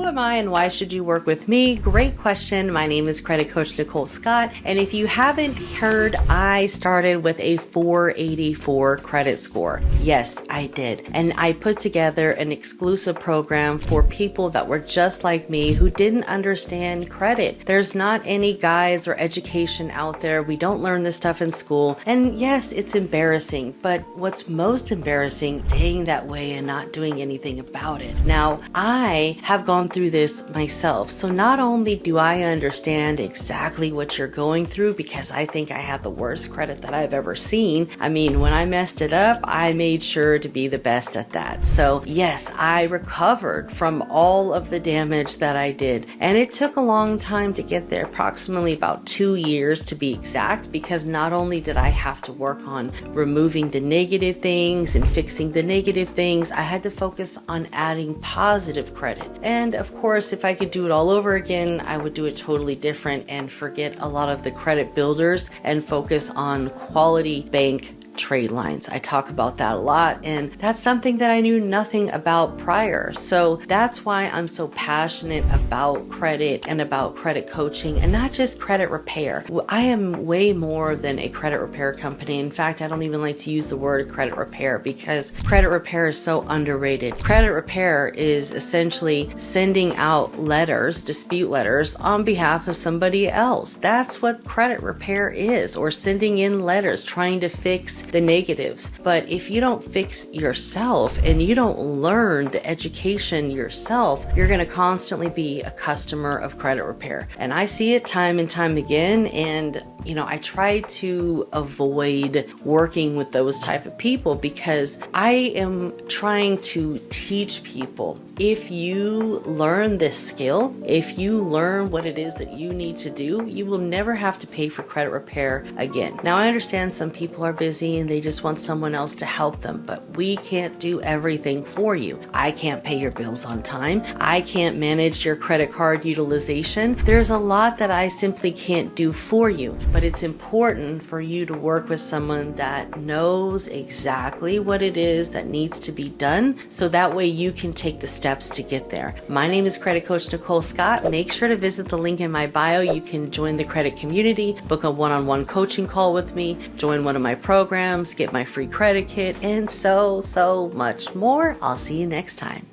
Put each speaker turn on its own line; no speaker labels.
Who am I and why should you work with me? Great question. My name is Credit Coach Nicole Scott, and if you haven't heard, I started with a 484 credit score. Yes, I did. And I put together an exclusive program for people that were just like me who didn't understand credit. There's not any guides or education out there. We don't learn this stuff in school. And yes, it's embarrassing, but what's most embarrassing, staying that way and not doing anything about it. Now, I have gone through this myself. So not only do I understand exactly what you're going through, because I think I have the worst credit that I've ever seen. I mean, when I messed it up, I made sure to be the best at that. So yes, I recovered from all of the damage that I did. And it took a long time to get there, approximately about 2 years to be exact, because not only did I have to work on removing the negative things and fixing the negative things, I had to focus on adding positive credit. And of course, if I could do it all over again, I would do it totally different and forget a lot of the credit builders and focus on quality bank trade lines. I talk about that a lot, and that's something that I knew nothing about prior. So that's why I'm so passionate about credit and about credit coaching, and not just credit repair. I am way more than a credit repair company. In fact, I don't even like to use the word credit repair because credit repair is so underrated. Credit repair is essentially sending out letters, dispute letters, on behalf of somebody else. That's what credit repair is, or sending in letters trying to fix the negatives. But if you don't fix yourself and you don't learn the education yourself, you're going to constantly be a customer of credit repair. And I see it time and time again, and I try to avoid working with those type of people because I am trying to teach people. If you learn this skill, if you learn what it is that you need to do, you will never have to pay for credit repair again. Now, I understand some people are busy and they just want someone else to help them, but we can't do everything for you. I can't pay your bills on time. I can't manage your credit card utilization. There's a lot that I simply can't do for you, but it's important for you to work with someone that knows exactly what it is that needs to be done, so that way you can take the steps to get there. My name is Credit Coach Nicole Scott. Make sure to visit the link in my bio. You can join the credit community, book a one-on-one coaching call with me, join one of my programs, get my free credit kit, and so much more. I'll see you next time.